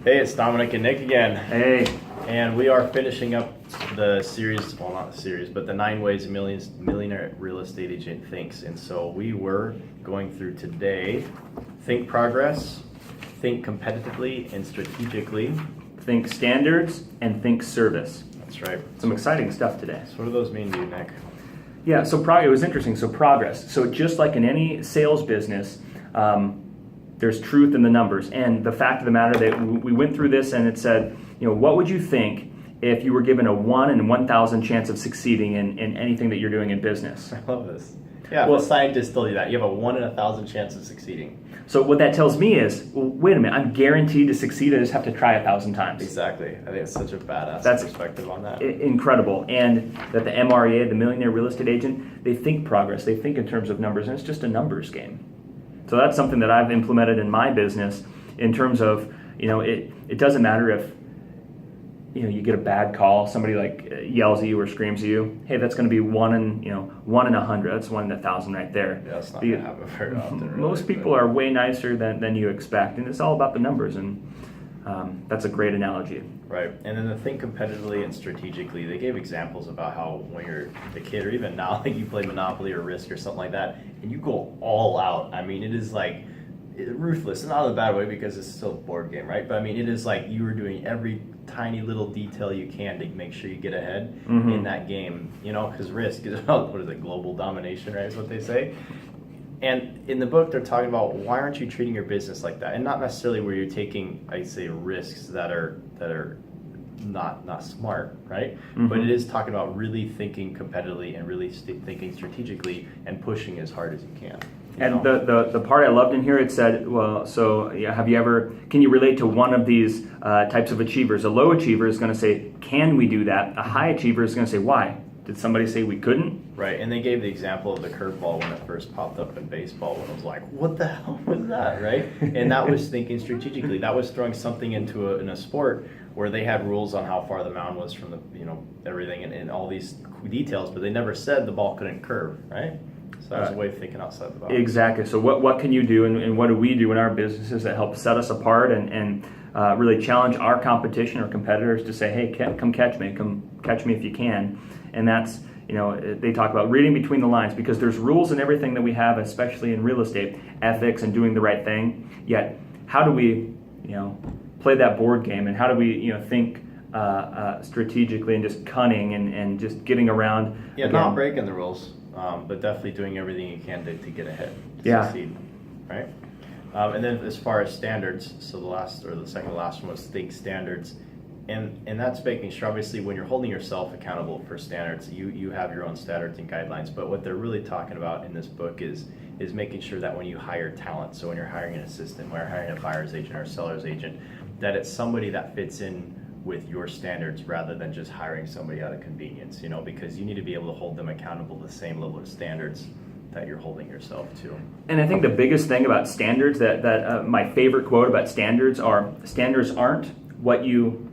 Hey, it's Dominic and Nick again. Hey. And we are finishing up the series, well, not the series, but the 9 ways a millionaire real estate agent thinks. And so we were going through today, think progress, think competitively and strategically. Think standards and think service. That's right. Some exciting stuff today. So what do those mean to you, Nick? Yeah, so it was interesting. So progress. So just like in any sales business, there's truth in the numbers. And the fact of the matter that we went through this and it said, what would you think if you were given a 1 in 1,000 chance of succeeding in anything that you're doing in business? I love this. Yeah, well, if a scientist told you that, you have a 1 in 1,000 chance of succeeding. So what that tells me is, well, wait a minute, I'm guaranteed to succeed. I just have to try 1,000 times. Exactly. I think it's such a badass perspective on that. Incredible. And that the MREA, the Millionaire Real Estate Agent, they think progress. They think in terms of numbers, and it's just a numbers game. So that's something that I've implemented in my business in terms of, it doesn't matter if, you get a bad call, somebody yells at you or screams at you. Hey, that's going to be 1 in 100. That's 1 in 1,000 right there. Yeah, that's not going to happen very often. Really, most people are way nicer than you expect, and it's all about the numbers, and that's a great analogy. Right, and then to think competitively and strategically, they gave examples about how when you're a kid or even now, like you play Monopoly or Risk or something like that, and you go all out. I mean, it is ruthless, not in a bad way because it's still a board game, right? But I mean, it is like you are doing every tiny little detail you can to make sure you get ahead in that game, because Risk is about, global domination, right, is what they say. And in the book, they're talking about why aren't you treating your business like that? And not necessarily where you're taking, I'd say, risks that are not smart, right? But it is talking about really thinking competitively and really thinking strategically and pushing as hard as you can. And the part I loved in here, it said, well, so yeah, can you relate to one of these types of achievers? A low achiever is going to say, can we do that? A high achiever is going to say, why? Did somebody say we couldn't? Right, and they gave the example of the curveball when it first popped up in baseball, when it was like, what the hell was that, right? And that was thinking strategically. That was throwing something into in a sport where they had rules on how far the mound was from the, everything and all these details, but they never said the ball couldn't curve, right? So that was a way of thinking outside the box. Exactly. So what can you do, and what do we do in our businesses that help set us apart and really challenge our competition or competitors to say, hey, come catch me if you can. And that's, they talk about reading between the lines, because there's rules in everything that we have, especially in real estate, ethics and doing the right thing. Yet, how do we, play that board game, and how do we, think strategically and just cunning and just getting around? Yeah, again, not breaking the rules, but definitely doing everything you can to get ahead, to succeed, right? And then as far as standards, so the second to last one was think standards. And that's making sure, obviously, when you're holding yourself accountable for standards, you have your own standards and guidelines. But what they're really talking about in this book is making sure that when you hire talent, so when you're hiring an assistant, when you're hiring a buyer's agent or a seller's agent, that it's somebody that fits in with your standards rather than just hiring somebody out of convenience, because you need to be able to hold them accountable to the same level of standards that you're holding yourself to. And I think the biggest thing about standards, that my favorite quote about standards aren't what you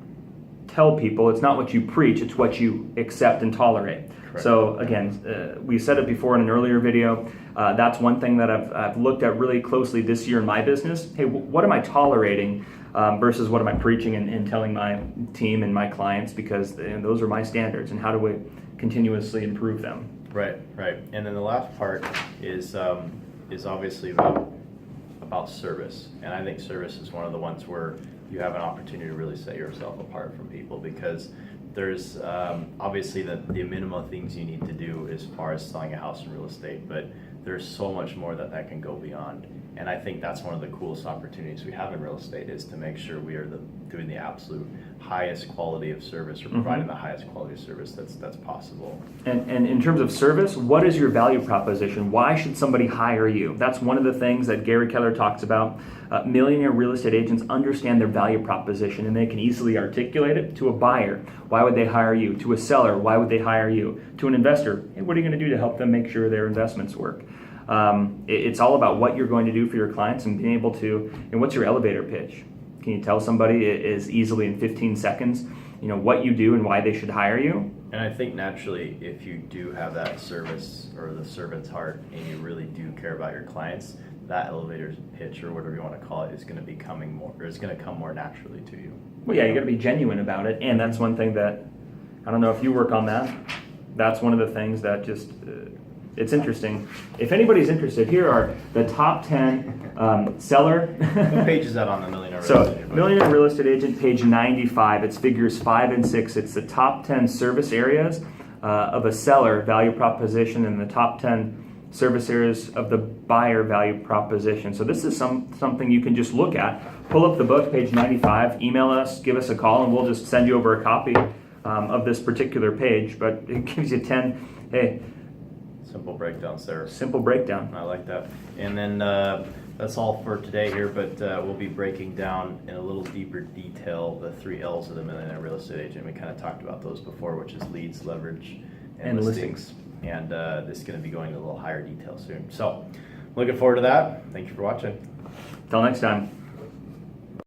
tell people, it's not what you preach, it's what you accept and tolerate. Correct. So again, we said it before in an earlier video, that's one thing that I've looked at really closely this year in my business. Hey, what am I tolerating versus what am I preaching and telling my team and my clients, because those are my standards, and how do we continuously improve them? Right. And then the last part is obviously about service, and I think service is one of the ones where you have an opportunity to really set yourself apart from people, because there's obviously the minimum things you need to do as far as selling a house in real estate, but there's so much more that can go beyond. And I think that's one of the coolest opportunities we have in real estate, is to make sure we are doing the absolute highest quality of service, or providing the highest quality of service that's possible. And in terms of service, what is your value proposition? Why should somebody hire you? That's one of the things that Gary Keller talks about. Millionaire real estate agents understand their value proposition, and they can easily articulate it to a buyer. Why would they hire you? To a seller, why would they hire you? To an investor, hey, what are you going to do to help them make sure their investments work? It's all about what you're going to do for your clients, and being able to, and what's your elevator pitch? Can you tell somebody as easily in 15 seconds, what you do and why they should hire you? And I think naturally, if you do have that service or the servant's heart, and you really do care about your clients, that elevator's pitch or whatever you want to call it is going to be coming more, or it's going to come more naturally to you. Well, yeah, you got to be genuine about it, and that's one thing that I don't know if you work on that. That's one of the things that just it's interesting. If anybody's interested, here are the top 10 seller. What page is that on the Millionaire Real So, Estate Agent? Millionaire Real Estate Agent, page 95. It's figures 5 and 6. It's the top 10 service areas of a seller value proposition and the top 10 service areas of the buyer value proposition. So this is something you can just look at. Pull up the book, page 95, email us, give us a call, and we'll just send you over a copy of this particular page. But it gives you 10, hey, Simple breakdowns there. simple breakdown. I like that. And then that's all for today here, but we'll be breaking down in a little deeper detail the 3 L's of the Millionaire Real Estate Agent. We kind of talked about those before, which is leads, leverage, and listings. And this is going to be going into a little higher detail soon. So looking forward to that. Thank you for watching. Till next time.